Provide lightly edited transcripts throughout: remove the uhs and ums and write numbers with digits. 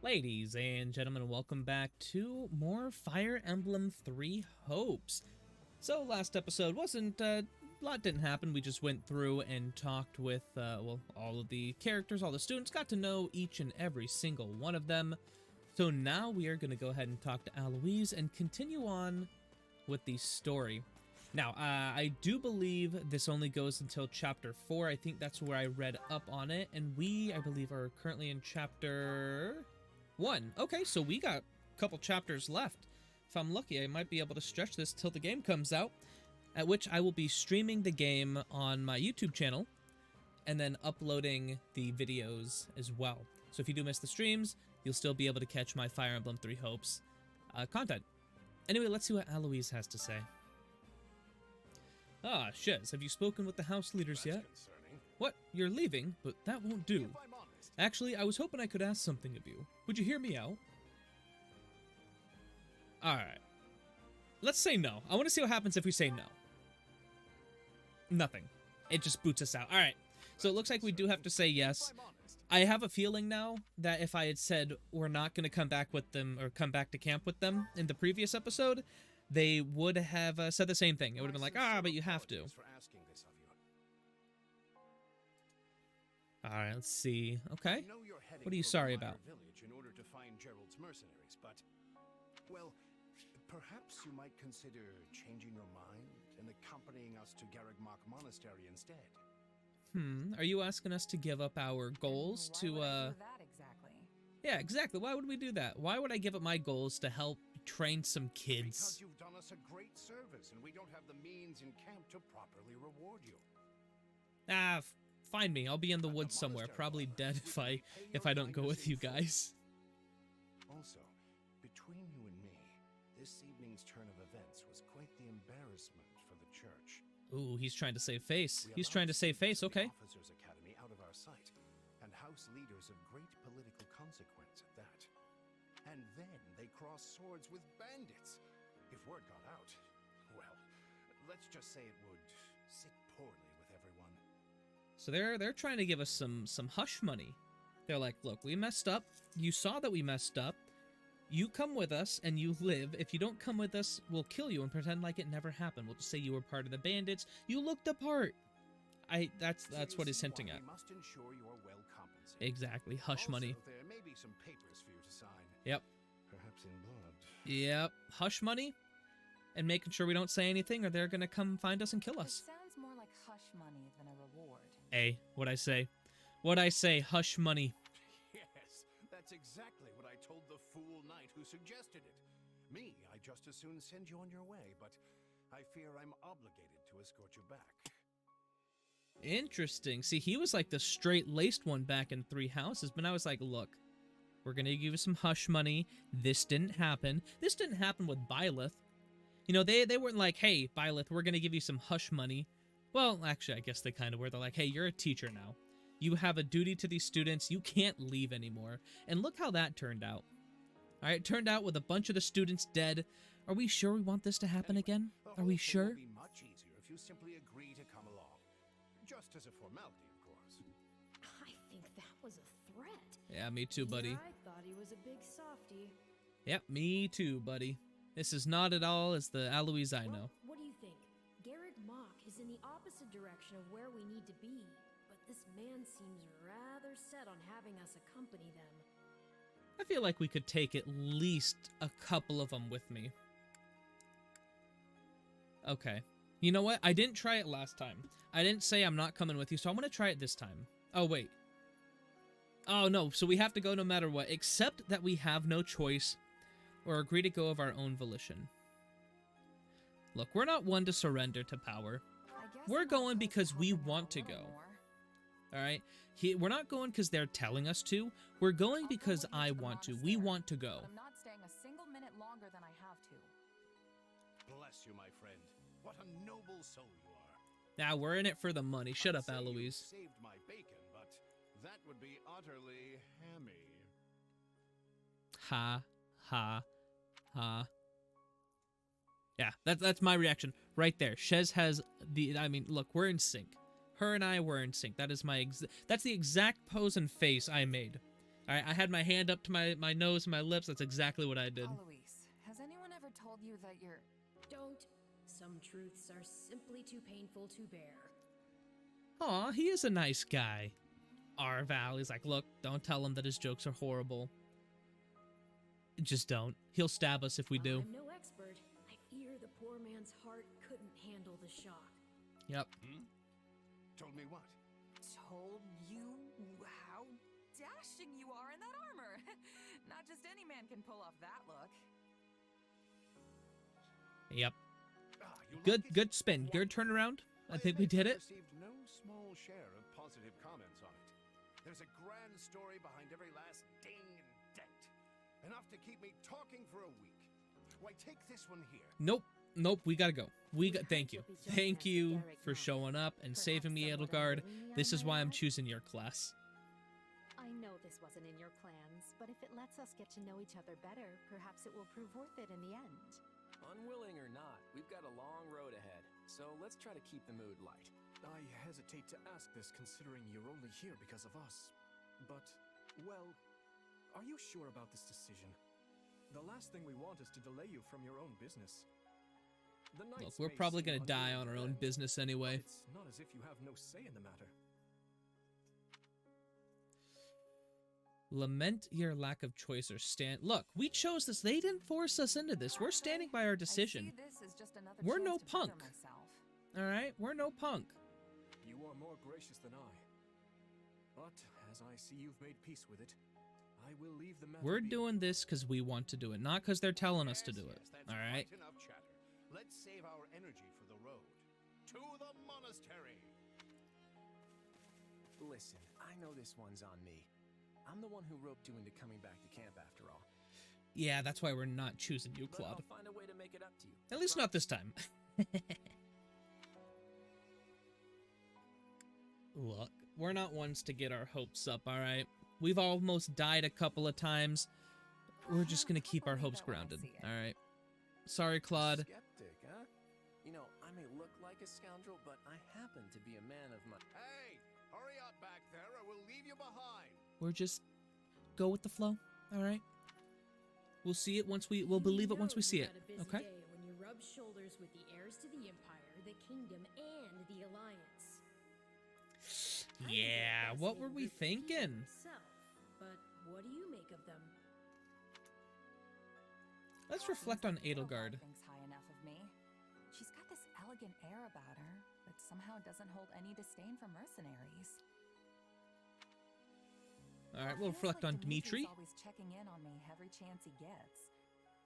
Ladies and gentlemen, welcome back to more Fire Emblem Three Hopes. So last episode wasn't, a lot didn't happen. We just went through and talked with, well, all of the characters, all the students, got to know each and every single one of them. So now we are going to go ahead and talk to Aloise and continue on with the story. Now, I do believe this only goes until Chapter 4. I think that's where I read up on it. And we, I believe, are currently in Chapter 1. Okay, so we got a couple chapters left. If I'm lucky, I might be able to stretch this till the game comes out, at which I will be streaming the game on my YouTube channel and then uploading the videos as well. So if you do miss the streams, you'll still be able to catch my Fire Emblem Three Hopes content. Anyway, let's see what Aloise has to say. Ah, Shez, have you spoken with the house leaders yet? What? You're leaving? But that won't do. Actually, I was hoping I could ask something of you. Would you hear me out? Alright. Let's say no. I want to see what happens if we say no. Nothing. It just boots us out. Alright. So it looks like we do have to say yes. I have a feeling now that if I had said we're not going to come back with them or come back to camp with them in the previous episode, they would have said the same thing. It would have been like, but you have to. Alright, let's see. Okay. What are you sorry about? In order to find Gerald's mercenaries, but, well, perhaps you might consider changing your mind and accompanying us to Garrigmach Monastery instead. Are you asking us to give up our goals to, Why would I do that exactly? Yeah, exactly. Why would we do that? Why would I give up my goals to help train some kids? Because you've done us a great service, and we don't have the means in camp to properly reward you. Find me. I'll be in the woods somewhere, probably dead if I don't go with you guys. Also, between you and me, this evening's turn of events was quite the embarrassment for the church. Ooh, he's trying to save face. He's trying to save face, okay. Officers' Academy out of our sight, and house leaders of great political consequence at that. And then they crossed swords with bandits. If word got out, well, let's just say it would sit poorly with everyone. So they're trying to give us some hush money. They're like, look, we messed up. You saw that we messed up. You come with us and you live. If you don't come with us, we'll kill you and pretend like it never happened. We'll just say you were part of the bandits. You looked the part. That's what he's hinting at. We must ensure you are well compensated. Exactly. Hush money. Also, there may be some papers for you to sign. Yep. Perhaps in blood. Yep. Hush money and making sure we don't say anything or they're going to come find us and kill It us. sounds more like hush money than a reward. Hey, what'd I say? What'd I say? Hush money. Yes, that's exactly what I told the fool knight who suggested it. Me, I'd just as soon send you on your way, but I fear I'm obligated to escort you back. Interesting. See, he was like the straight-laced one back in Three Houses, but I was like, look, we're going to give you some hush money. This didn't happen. This didn't happen with Byleth. You know, they weren't like, hey, Byleth, we're going to give you some hush money. Well, actually, I guess they kind of were. They're like, hey, you're a teacher now. You have a duty to these students. You can't leave anymore. And look how that turned out. All right, it turned out with a bunch of the students dead. Are we sure we want this to happen again? Are we sure? It would be much easier if you simply agree to come along. Just as a formality, of course. I think that was a threat. Yeah, me too, buddy. Yeah, I thought he was a big softie. Yep, me too, buddy. This is not at all as the Aloise I know. What do you think? Garrigmach is in the opposite direction of where we need to be, but this man seems rather set on having us accompany them. I feel like we could take at least a couple of them with me. Okay. You know what? I didn't try it last time. I didn't say I'm not coming with you, so I'm going to try it this time. Oh, wait. Oh, no. So we have to go no matter what, except that we have no choice or agree to go of our own volition. Look, we're not one to surrender to power. We're going because we want to go. All right? We're not going because they're telling us to. We're going because I want to. We want to go. I'm not staying a single minute longer than I have to. Bless you, my friend. What a noble soul you are. Now, we're in it for the money. Shut up, I'd say you Aloise. saved my bacon, but that would be utterly hammy. Ha, ha, ha. Yeah, that's my reaction right there. Shez has the, I mean, look, we're in sync. Her and I were in sync. That is that's the exact pose and face I made. All right, I had my hand up to my nose and my lips. That's exactly what I did. Alois, has anyone ever told you that you're... Don't. Some truths are simply too painful to bear. Aw, he is a nice guy. Arval is like, look, don't tell him that his jokes are horrible. Just don't. He'll stab us if we do. I'm no expert. I fear the poor man's heart couldn't handle the shock. Yep. Told me what? Told you how dashing you are in that armor. Not just any man can pull off that look. Yep. You Good, like it? good spin. Good turnaround. I think we did it. Received no small share of positive comments on it. There's a grand story behind every last ding and dent. Enough to keep me talking for a week. Why, take this one here. Nope. Nope, we gotta go. Thank you. Thank you for showing up and saving me, Edelgard. This is why I'm choosing your class. I know this wasn't in your plans, but if it lets us get to know each other better, perhaps it will prove worth it in the end. Unwilling or not, we've got a long road ahead, so let's try to keep the mood light. I hesitate to ask this considering you're only here because of us. But, well, are you sure about this decision? The last thing we want is to delay you from your own business. The Look, knights we're may probably seem gonna die on our own unwilling to business lend, anyway. but it's not as if you have no say in the matter. Lament your lack of choice or stand. Look, we chose this. They didn't force us into this. We're standing by our decision. I see this as just another We're no chance to better punk. myself. All right, we're no punk. You are more gracious than I. But, as I see you've made peace with it, I will leave the matter We're be. doing this because we want to do it, not because they're telling us to do it. Yes, that's All right. enough chatter. Let's save our energy for the road. To the monastery. Listen, I know this one's on me. I'm the one who roped you into coming back to camp after all. Yeah, that's why we're not choosing you, But Claude. I'll find a way to make it up to you. At least not this time. Look, we're not ones to get our hopes up, all right? We've almost died a couple of times. We're just gonna keep our hopes grounded, all right? Sorry, Claude. Skeptic, huh? You know, I may look like a scoundrel, but I happen to be a man of my... Hey, hurry up back there or we'll leave you behind. We're just go with the flow, all right? We'll see it once we'll believe it once we see it, okay? Day when you rub shoulders with the heirs to the Empire, the Kingdom, and the Alliance. Yeah, what were we thinking? Myself, but what do you make of them? Let's reflect on Edelgard. Thinks high enough of me. She's got this elegant air about her, but somehow doesn't hold any disdain for mercenaries. All right, we'll Feels reflect like on Dmitri. Dimitri's always checking in on me every chance he gets.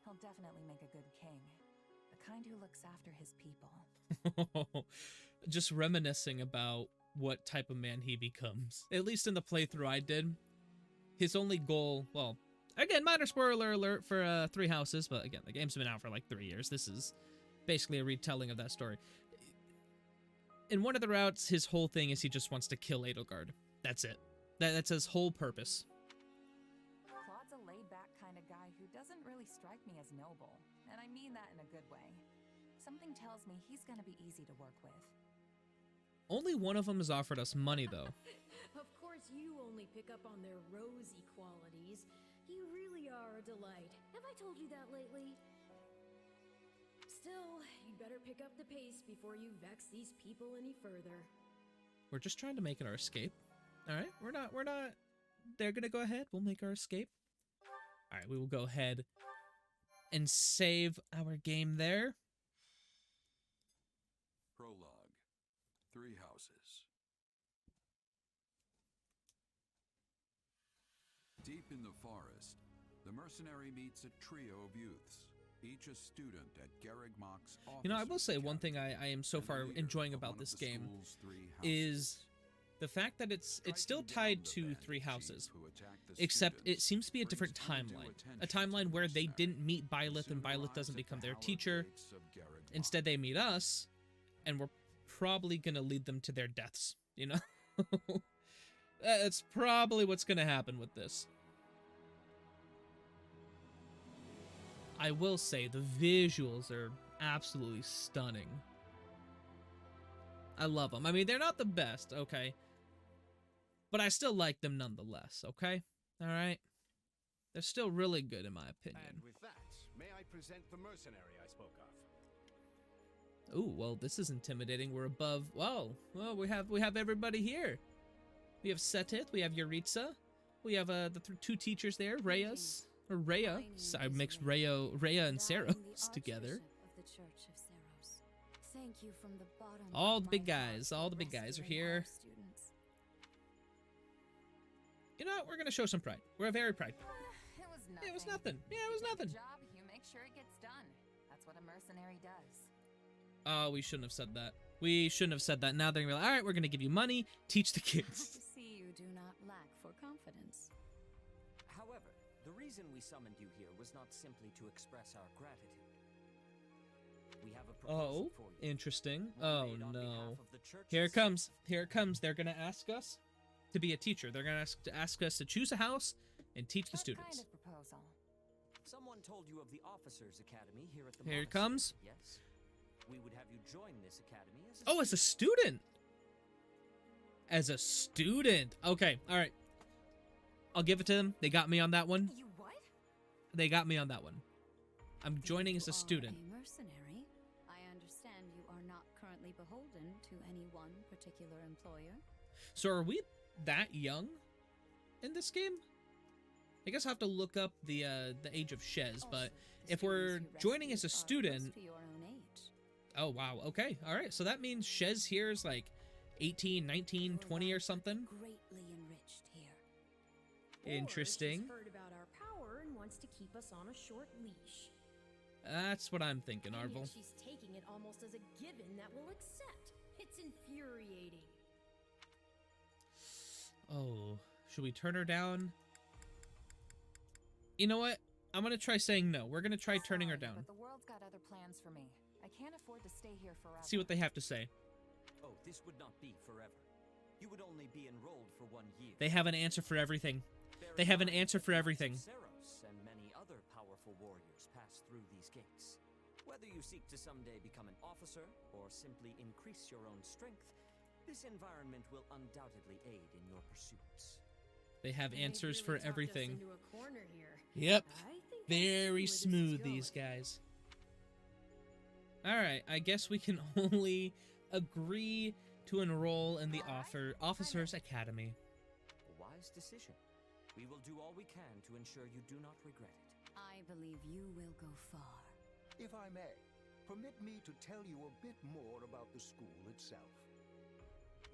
He'll definitely make a good king, the kind who looks after his people. Just reminiscing about what type of man he becomes. At least in the playthrough I did. His only goal, well, again, minor spoiler alert for Three Houses, but again, the game's been out for like 3 years. This is basically a retelling of that story. In one of the routes, his whole thing is he just wants to kill Edelgard. That's it. That's his whole purpose. Claude's a laid-back kind of guy who doesn't really strike me as noble, and I mean that in a good way. Something tells me he's gonna be easy to work with. Only one of them has offered us money, though. Of course, you only pick up on their rosy qualities. You really are a delight. Have I told you that lately? Still, you'd better pick up the pace before you vex these people any further. We're just trying to make it our escape. All right, we're not, they're gonna go ahead. We'll make our escape. All right, we will go ahead and save our game there. Prologue. Three Houses. Deep in the forest, the mercenary meets a trio of youths, each a student at Garreg Mach's officer. You know, I will say one thing I am so and far the leader enjoying of about one of this the game school's three is houses. the fact that it's still Striking tied down the to bandit Three chief Houses, who attacked the except it students seems to be a brings different undue timeline. A attention timeline to the where they mercenary, didn't meet Byleth who and soon Byleth doesn't arrives at become the their hallowed teacher. gates of Garreg Mach. Instead, they meet us, and we're probably gonna lead them to their deaths, you know? That's probably what's gonna happen with this. I will say, the visuals are absolutely stunning. I love them. I mean, they're not the best, okay? But I still like them nonetheless, okay? All right. They're still really good in my opinion. And with that, may I present the mercenary I spoke of? Ooh, well, this is intimidating. We're above. Whoa, well, we have everybody here. We have Setith, we have Yuritsa, we have the two teachers there, Rhea's or Rhea. So I mixed Rhea and Saros together. Thank you from the bottom All of the big my heart guys, for all the big guys are rescuing here. our students. You know what? We're gonna show some pride. We're very proud. It was nothing. It was nothing. Yeah, it was You do nothing. the job, you make sure it gets done. That's what a mercenary does. Oh, we shouldn't have said that. We shouldn't have said that. Now they're gonna be like, all right, we're gonna give you money, teach the To kids. see you do not lack for confidence. However, the reason we summoned you here was not simply to express our gratitude. We have a proposal Oh, for you. interesting. One Oh made on no. behalf of the Here it churches. comes. Here it comes. They're gonna ask us to be a teacher. They're gonna ask us to choose a house and teach the What students. kind of proposal? Someone told you of the Officers Academy here at the Here it monastery, comes. Yes. We would have you join this academy as a Oh, as a student. As a student. Okay. All right. I'll give it to them. They got me on that one. You what? They got me on that one. I'm joining as a You are student. a mercenary. I understand you are not currently beholden to any one particular employer. So are we that young in this game? I guess I'll have to look up the age of Shez, but Also, the if we're students you joining as a rescued are close student, to your own age. oh wow, okay, all right. So that means Shez here is like 18, 19, Your 20 or lives are something. Greatly enriched here. Interesting. Or she's heard about our power and wants to keep us on a short leash. That's what I'm thinking, And Arvel. yet she's taking it almost as a given that we'll accept. It's infuriating. Oh, should we turn her down? You know what? I'm gonna try saying no. We're gonna try turning her Sorry, down. But the world's got other plans for me. I can't afford to stay here forever. See what they have to say. Oh, this would not be forever. You would only be enrolled for 1 year. They have an answer for everything. Bear They in have an mind answer that for the knights everything. of Saros and many other powerful warriors pass through these gates. Whether you seek to someday become an officer or simply increase your own strength, this environment will undoubtedly aid in your pursuits. They have They've answers really for talked us everything. into a corner here. Yep. I think we'll see Very where this is smooth, going. these guys. Alright, I guess we can only agree to enroll in the Officers Academy. A wise decision. We will do all we can to ensure you do not regret it. I believe you will go far. If I may, permit me to tell you a bit more about the school itself.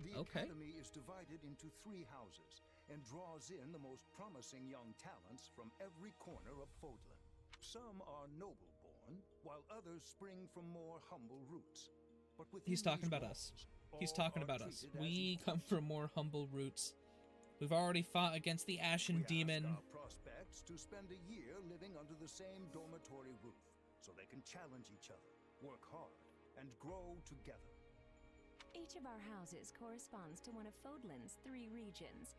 The Okay. academy is divided into 3 houses and draws in the most promising young talents from every corner of Fodlan. Some are noble-born, while others spring from more humble roots. But within He's talking these about walls, us. He's all talking are about us. treated as We equals. come from more humble roots. We've already fought against the Ashen We ask Demon. our prospects to spend a year living under the same dormitory roof, so they can challenge each other, work hard, and grow together. Each of our houses corresponds to one of Fodlan's 3 regions.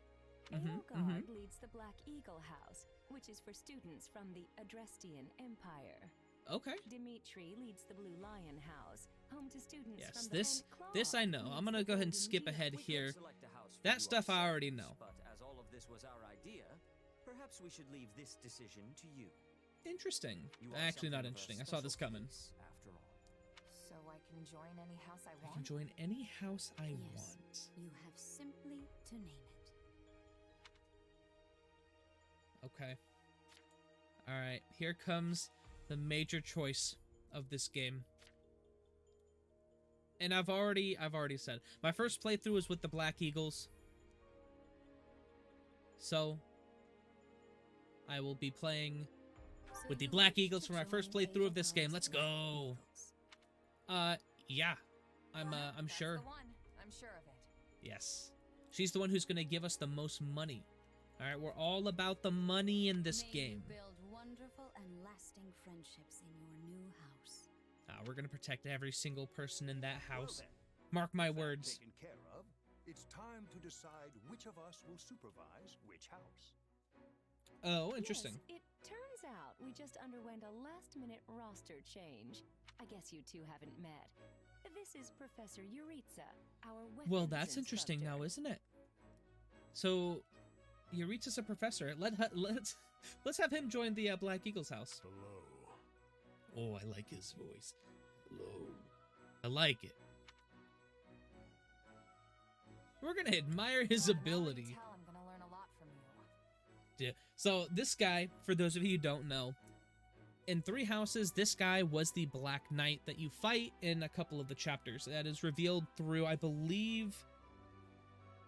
Mhm, Edelgard leads the Black Eagle House, which is for students from the Adrestian Empire. Okay. Dimitri leads the Blue Lion House, home to students Yes, from the this and I know. I'm leads gonna the go ahead and Golden skip ahead Deer. We here. could select a house for That you stuff I already ourselves, know. But as all of this was our idea, perhaps we should leave this decision to you. Interesting. You are Actually, not something of a interesting. I saw this special coming. case, after all. So I can join any house I I want? can join any house I Yes. want. You have simply to name it. Okay. Alright, here comes the major choice of this game. And I've already said, my first playthrough was with the Black Eagles. So, I will be playing So with the you Black wish Eagles to for my first join playthrough of this game. Edelgard's Let's Black go. Eagles. Yeah. I'm That's sure. the one. I'm sure of it. Yes. She's the one who's gonna give us the most money. Alright, we're all about the money in this May game. You build wonderful and lasting friendships in your new house. We're gonna protect every single person in that house. Well then, Mark my with that words. taken care of, it's time to decide which of us will supervise which house. Oh, interesting. Yes, it turns out we just underwent a last-minute roster change. I guess you two haven't met. This is Professor Yuritsa, our weapons Well, that's interesting now, instructor. isn't it? So, Yuritsa's a professor. Let's have him join the Black Eagle's house. Hello. Oh, I like his voice. Hello. I like it. We're gonna admire his ability. Tell I'm gonna learn a lot from you. Yeah. So this guy, for those of you who don't know, in Three Houses, this guy was the Black Knight that you fight in a couple of the chapters. That is revealed through, I believe...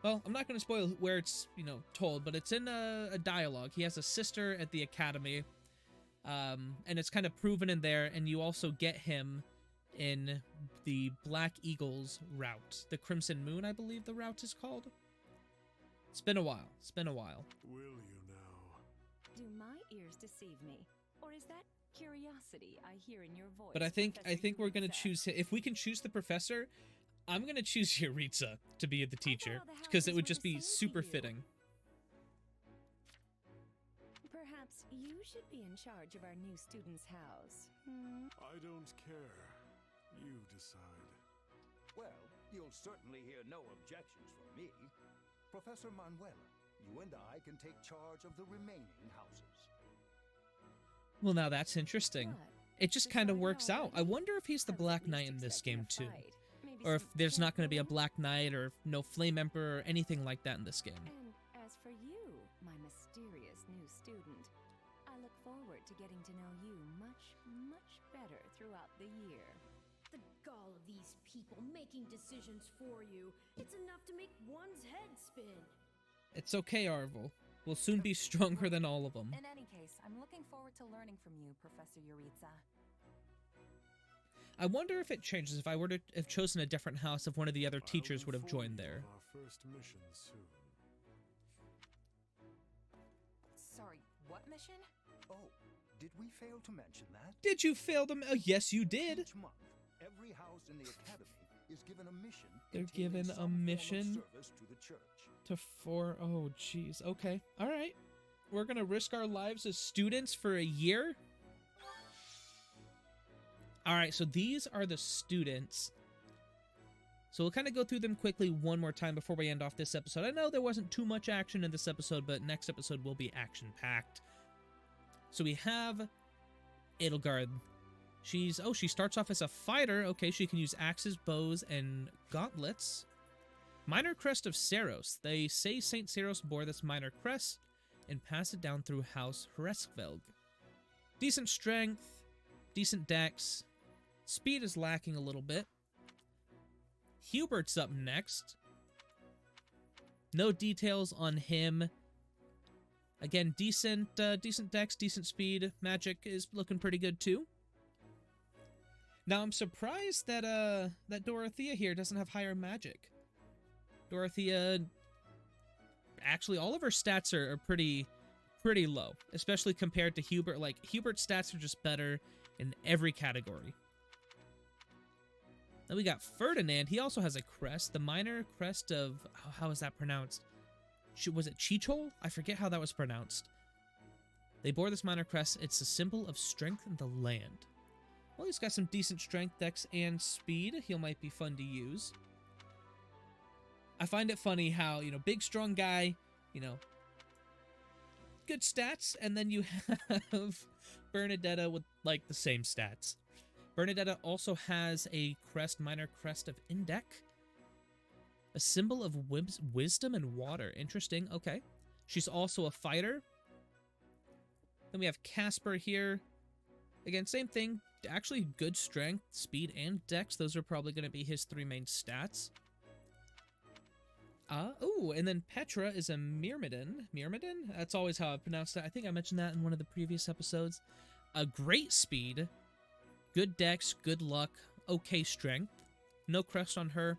Well, I'm not going to spoil where it's, told, but it's in a dialogue. He has a sister at the academy, and it's kind of proven in there, and you also get him in the Black Eagle's route. The Crimson Moon, I believe the route is called. It's been a while. It's been a while. Will you now? Do my ears deceive me? Or is that curiosity I hear in your voice? But I think Professor we're going to Yuritsa? choose... If we can choose the professor... I'm going to choose Yuritsa to be the teacher, all the because it houses would were just the be same to super you. fitting. Perhaps you should be in charge of our new student's house. Hmm? I don't care. You decide. Well, you'll certainly hear no objections from me. Professor Manuel, you and I can take charge of the remaining houses. Well, now that's interesting. What? It just kind of works out. I wonder if he's the I was Black at least Knight in this game, expecting a too. fight. Maybe Or if some there's not going to be a camping? Black Knight or no Flame Emperor or anything like that in this game. And as for you, my mysterious new student, I look forward to getting to know you much, much better throughout the year. The gall of these people making decisions for you. It's enough to make one's head spin. It's okay, Arvel. We'll soon be stronger than all of them. In any case, I'm looking forward to learning from you, Professor Yuritsa. I wonder if it changes if I were to have chosen a different house, if one of the other teachers would have joined there. Our first mission soon. Sorry, what mission? Oh, did we fail to mention that? Did you fail them? Oh, yes, you did. Each month, every house in the academy is given a mission. They're containing given a some form of mission? service to the church. Oh, jeez. Okay. All right. We're going to risk our lives as students for a year? All right, so these are the students. So we'll kind of go through them quickly one more time before we end off this episode. I know there wasn't too much action in this episode, but next episode will be action-packed. So we have Edelgard. She starts off as a fighter. Okay, she can use axes, bows, and gauntlets. Minor crest of Saros. They say Saint Saros bore this minor crest and passed it down through House Hreskvelg. Decent strength, decent dex. Speed is lacking a little bit. Hubert's up next. No details on him. Again, decent dex, decent speed. Magic is looking pretty good too. Now I'm surprised that that Dorothea here doesn't have higher magic. Dorothea, actually, all of her stats are pretty low, especially compared to Hubert. Like, Hubert's stats are just better in every category. Then we got Ferdinand. He also has a crest, the minor crest of, how is that pronounced? Was it Chichol? I forget how that was pronounced. They bore this minor crest. It's a symbol of strength in the land. Well, he's got some decent strength, dex, and speed. He might be fun to use. I find it funny how, big, strong guy, good stats, and then you have Bernadetta with, the same stats. Bernadetta also has a crest, minor crest of Indek. A symbol of wisdom and water. Interesting, okay. She's also a fighter. Then we have Casper here. Again, same thing. Actually, good strength, speed, and dex. Those are probably going to be his three main stats. And then Petra is a Myrmidon. Myrmidon? That's always how I pronounce that. I think I mentioned that in one of the previous episodes. A great speed, good dex, good luck, okay strength. No crest on her.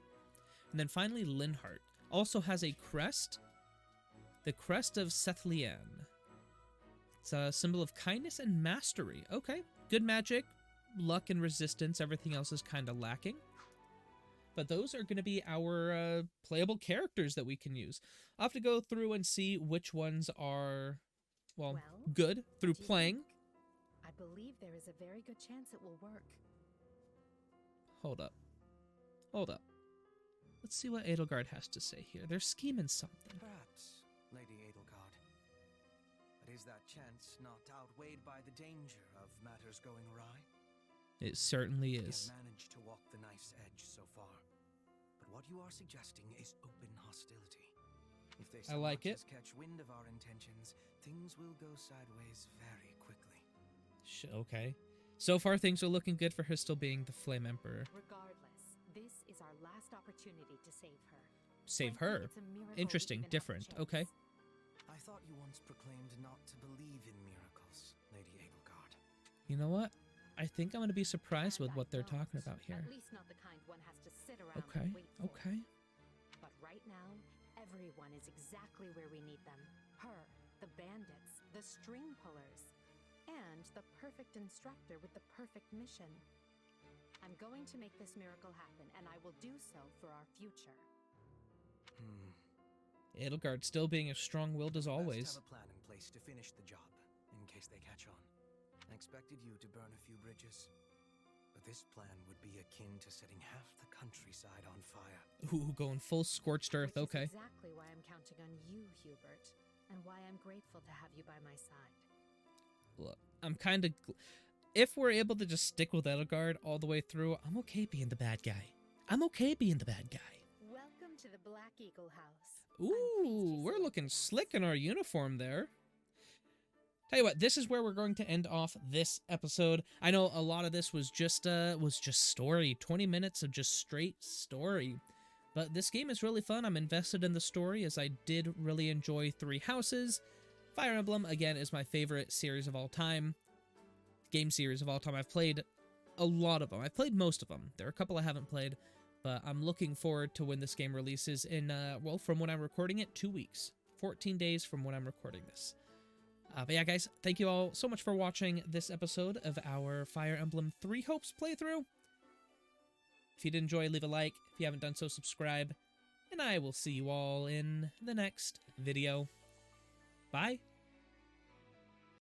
And then finally, Linhart. Also has a crest. The crest of Sethlian. It's a symbol of kindness and mastery. Okay, good magic, luck and resistance. Everything else is kind of lacking. But those are going to be our playable characters that we can use. I'll have to go through and see which ones are, good through what do you playing. think? I believe there is a very good chance it will work. Hold up. Let's see what Edelgard has to say here. They're scheming something. Perhaps, Lady Edelgard. But is that chance not outweighed by the danger of matters going awry? It certainly We is. have managed to walk the knife's edge so far. But what you are suggesting is open hostility. If they I so like much it. as catch wind of our intentions, things will go sideways very quickly. Okay. So far, things are looking good for her still being the Flame Emperor. Regardless, this is our last opportunity to save her. Save Frankly, her. it's a miracle we Interesting. even have the Different. chance. Okay. I thought you once proclaimed not to believe in miracles, Lady Edelgard. You know what? I think I'm going to be surprised with And what they're I talking don't. about here. At least not the kind one has to sit around Okay. and wait for. Okay. But right now, everyone is exactly where we need them. Her, the bandits, the string pullers, and the perfect instructor with the perfect mission. I'm going to make this miracle happen, and I will do so for our future. Edelgard still being as strong-willed as always. Best have a plan in place to finish the job, in case they catch on. I expected you to burn a few bridges, but this plan would be akin to setting half the countryside on fire. Ooh, going full scorched earth. Which Okay. is exactly why I'm counting on you, Hubert, and why I'm grateful to have you by my side. Look, I'm kind of... If we're able to just stick with Edelgard all the way through, I'm okay being the bad guy. I'm okay being the bad guy. Welcome to the Black Eagle House. Ooh, we're looking slick in our uniform there. Tell you what, this is where we're going to end off this episode. I know a lot of this was just story, 20 minutes of just straight story. But this game is really fun. I'm invested in the story as I did really enjoy Three Houses. Fire Emblem, again, is my favorite series of all time. Game series of all time. I've played a lot of them. I've played most of them. There are a couple I haven't played, but I'm looking forward to when this game releases in, well, from when I'm recording it, 2 weeks. 14 days from when I'm recording this. But yeah, guys, thank you all so much for watching this episode of our Fire Emblem Three Hopes playthrough. If you did enjoy, leave a like. If you haven't done so, subscribe. And I will see you all in the next video. Bye.